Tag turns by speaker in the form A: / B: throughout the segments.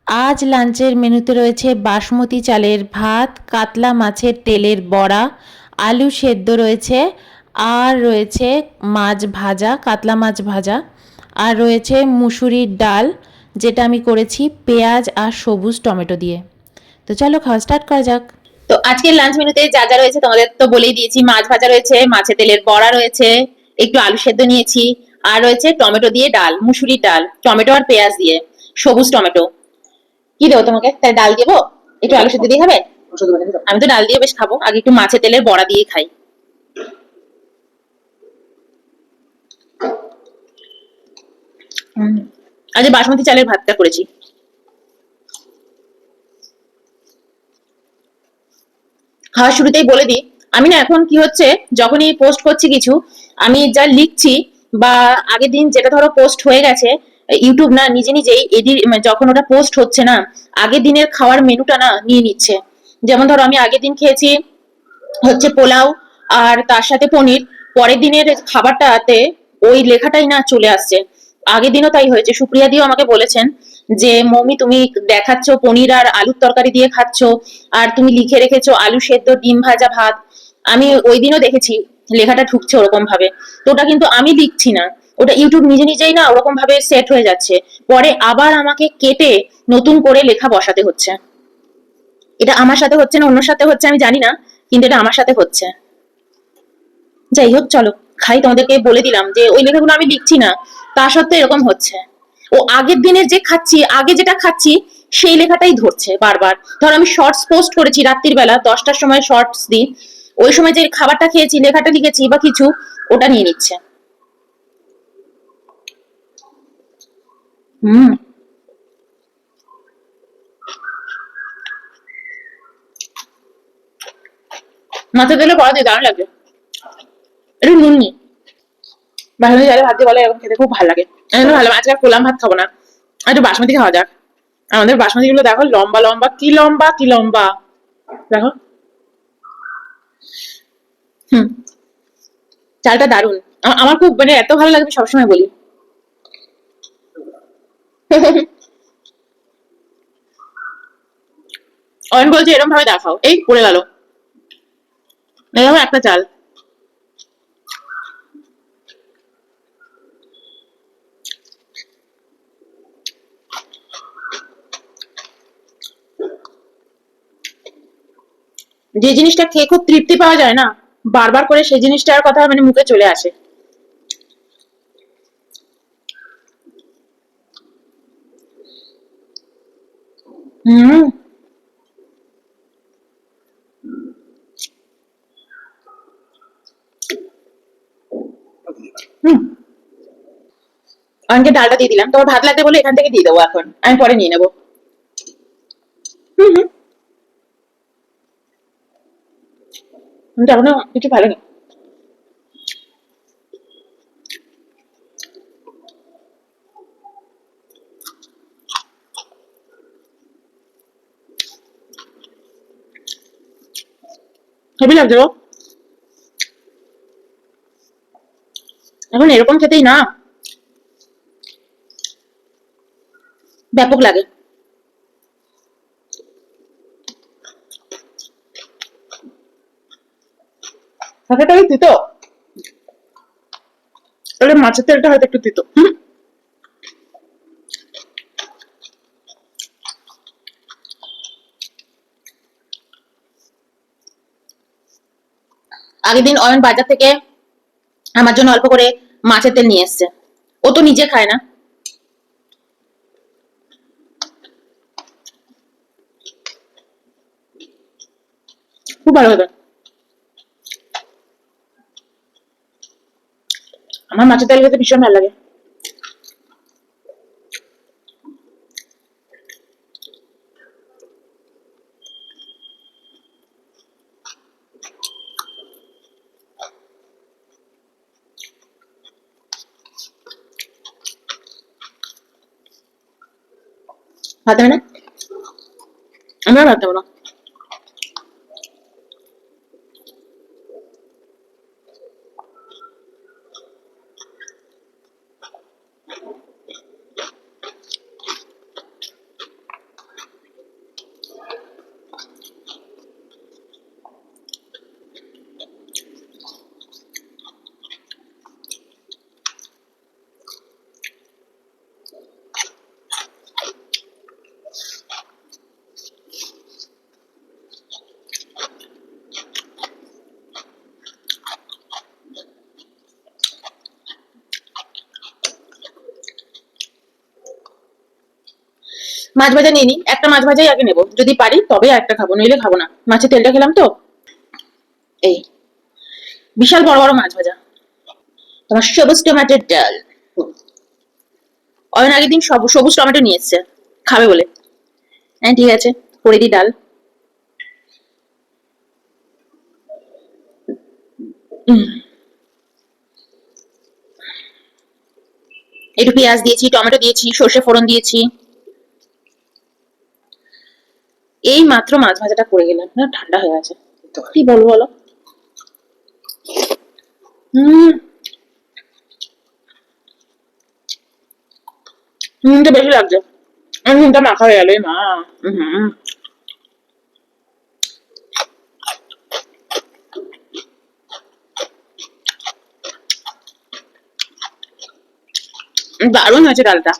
A: আজ লাঞ্চের মেনুতে রয়েছে বাসমতি চালের ভাত, কাতলা মাছের তেলের বড়া, আলু সেদ্ধ রয়েছে, আর রয়েছে মাছ ভাজা, কাতলা মাছ ভাজা, আর রয়েছে মুসুরির ডাল, যেটা আমি করেছি পেঁয়াজ আর সবুজ টমেটো দিয়ে। তো চলো খাওয়া স্টার্ট করা যাক।
B: তো আজকের লাঞ্চ মেনুতে যা যা রয়েছে তোমাদের তো বলেই দিয়েছি। মাছ ভাজা রয়েছে, মাছের তেলের বড়া রয়েছে, একটু আলু সেদ্ধ নিয়েছি, আর রয়েছে টমেটো দিয়ে ডাল, মুসুরির ডাল, টমেটো আর পেঁয়াজ দিয়ে, সবুজ টমেটো। কি দেবো তোমাকে? তাই ডাল দেবো? একটু আলু সেদ্ধ দিয়ে খাবে? আমি তো ডাল দিয়ে বেশ খাবো, আগে একটু মাছের তেলের বড়া দিয়ে খাই। আজ বাসমতি চালের ভাতটা করেছি। খাওয়ার শুরুতেই বলে দিই, আমি না এখন কি হচ্ছে, যখনই পোস্ট করছি কিছু, আমি যা লিখছি বা আগের দিন যেটা ধরো পোস্ট হয়ে গেছে, ইউটিউব না নিজে নিজেই এডিট, যখন ওটা পোস্ট হচ্ছে না, আগের দিনের খাওয়ার মেনুটা না নিয়ে নিচ্ছে। যেমন ধরো আমি আগের দিন খেয়েছি হচ্ছে পোলাও আর তার সাথে পনির, পরের দিনের খাবারটাতে ওই লেখাটাই না চলে আসছে। আগের দিনও তাই হয়েছে, সুপ্রিয়া দিও আমাকে বলেছেন যে মৌমি তুমি দেখাচ্ছ পনির আর আলুর তরকারি দিয়ে খাচ্ছ, আর তুমি লিখে রেখেছো আলু সেদ্ধ ডিম ভাজা ভাত। আমি ওই দিনও দেখেছি লেখাটা ঢুকছে ওরকম ভাবে। তো ওটা কিন্তু আমি লিখছি না, ওটা ইউটিউব নিজে নিজেই না ওরকম ভাবে সেট হয়ে যাচ্ছে। পরে আবার আমাকে কেটে নতুন করে লেখা বসাতে হচ্ছে। এটা আমার সাথে হচ্ছে না অন্য সাথে হচ্ছে আমি জানি না, কিন্তু এটা আমার সাথে হচ্ছে। যাই হোক চলো খাই, তোমাদেরকে বলে দিলাম যে ওই লেখাগুলো আমি লিখছি না, তা সত্ত্বেও এরকম হচ্ছে। ও আগের দিনের যে খাচ্ছি, আগে যেটা খাচ্ছি সেই লেখাটাই ধরছে বারবার। ধর আমি শর্টস পোস্ট করেছি রাত্রির বেলা 10টার সময় শর্টস দিই, ওই সময় যে খাবারটা খেয়েছি লেখাটা লিখেছি বা কিছু, ওটা নিয়ে নিচ্ছে। হুম। মাছের তেলে পড়া দিয়ে দারুণ লাগছে, একটু নুন নি। বাসমতি চালে ভাত দিয়ে বলে এরকম খেতে খুব ভালো লাগে। আমি ভালো আজকে আর পোলাম ভাত খাবো না, একটু বাসমতি খাওয়া যাক। আমাদের বাসমতি গুলো দেখো লম্বা লম্বা, কি লম্বা কি লম্বা, দেখো। হুম। চালটা দারুন, আমার খুব মানে এত ভালো লাগে, আমি সবসময় বলি। অয়ন বলছে এরকম ভাবে দেখাও, এই পড়ে গেল। এরকম একটা চাল। যে জিনিসটা খেয়ে খুব তৃপ্তি পাওয়া যায় না, বারবার করে সেই জিনিসটার কথা মানে মুখে চলে আসে। হুম। হুম। অয়নকে ডালটা দিয়ে দিলাম, তোমার ভাত লাগবে বলে এখান থেকে দিয়ে দেবো, এখন আমি পরে নিয়ে নেবো। হুম হুম। কিন্তু এখনো কিছু ভালো নেই। হেবি লাগছে গো। এখন এরকম খেতেই না ব্যাপক লাগে। তরকারিটা কি তিতো? তাহলে মাছের তেলটা হয়তো একটু তিতো। আগের দিন অয়ন বাজার থেকে আমার জন্য অল্প করে মাছের তেল নিয়ে এসছে, ও তো নিজে খায় না। খুব ভালো হবে। আমার মাছের তেল খেতে ভীষণ ভালো লাগে। ভাত হবে না? আমি আর ভাত খাবো না। মাছ ভাজা নিয়ে নি, একটা মাছ ভাজাই আগে নেবো, যদি পারি তবে একটা খাবো, নইলে খাবো না। মাছের তেলটা খেলাম তো। এই বিশাল বড় বড় মাছ ভাজা, তোমার সবুজ টমেটোর ডাল। অয়ন আগের দিন সবুজ টমেটো নিয়ে এসছে খাবে বলে। হ্যাঁ ঠিক আছে, করে দি ডাল। একটু পেঁয়াজ দিয়েছি, টমেটো দিয়েছি, সর্ষে ফোড়ন দিয়েছি। এই মাত্র মাছ ভাজাটা করে গেলাম না, ঠান্ডা হয়ে আছে। কি বলবো বলো। হম, নুনটা বেশি লাগছে। নুনটা মাখা হয়ে গেল মা। হম, দারুণ হয়েছে ডালটা।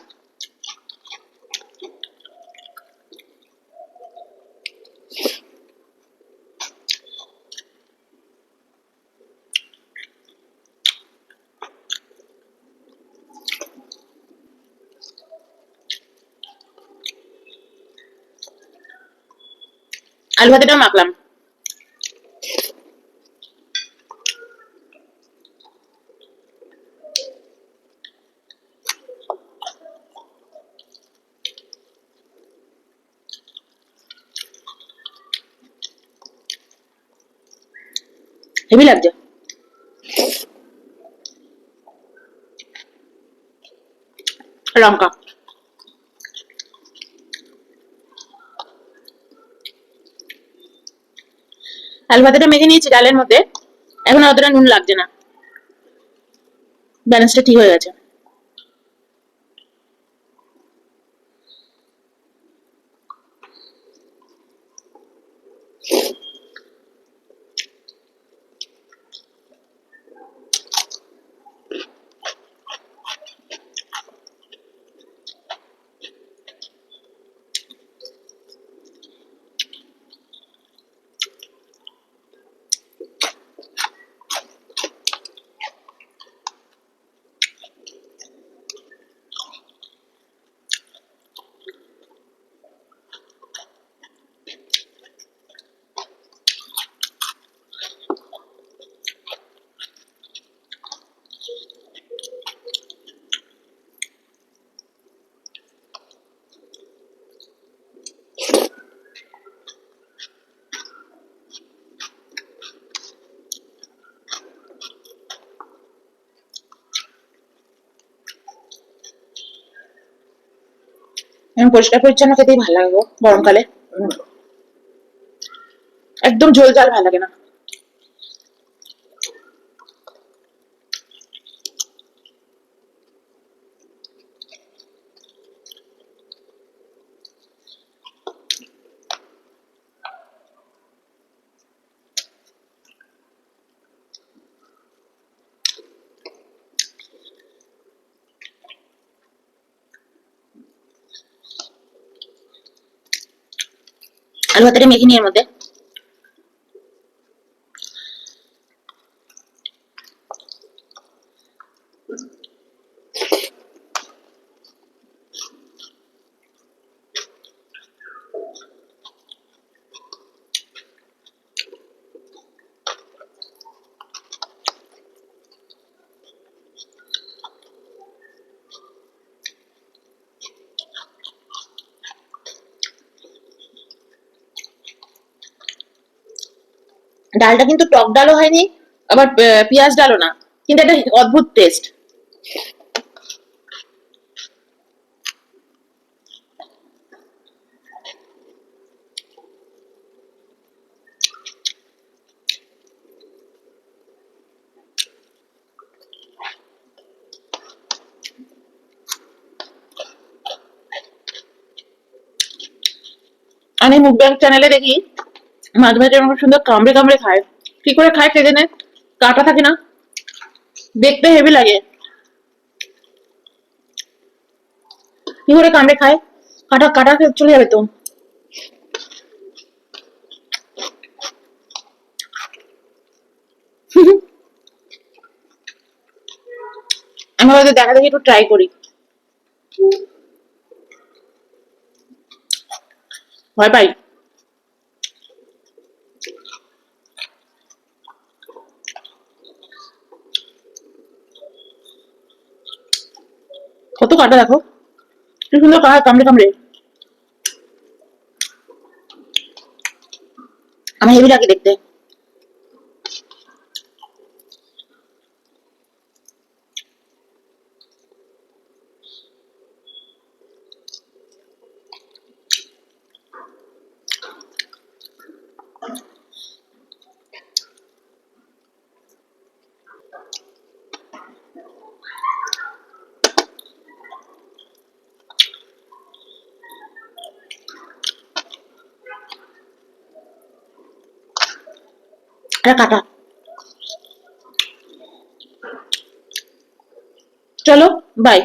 B: আলু ভাতেটাও মাখলাম। হেভি লাগছে। লঙ্কা। আলু ভাতেটা মেখে নিয়েছি ডালের মধ্যে, এখন আর অতটা নুন লাগছে না, ব্যালেন্সটা ঠিক হয়ে গেছে। পরিষ্কার পরিচ্ছন্ন খেতেই ভালো লাগে গো গরমকালে। একদম ঝোল ঝাল ভালো লাগে না। আলু ভাতেটা মেখে নিয়ে এর মধ্যে। ডালটা কিন্তু টক ডালও হয়নি, আবার পেঁয়াজ ডালও না, কিন্তু একটা অদ্ভুত টেস্ট। আমি মুখব্যাং চ্যানেলে দেখি মাছ ভাজা এরকম সুন্দর কামড়ে কামড়ে খায়। কি করে খায় কে জানে, কাটা থাকে না, দেখতে হেভি লাগে। কি করে কামড়ে খায়, কাটা কাটা চলে যাবে তো। আমি হয়তো দেখা দেখি একটু ট্রাই করি। ভয় পাই। কত কাটা দেখো, কি সুন্দর কামড়ে কামড়ে। আমার হেভি লাগে দেখতে। এটা কাটা। চলো, বাই।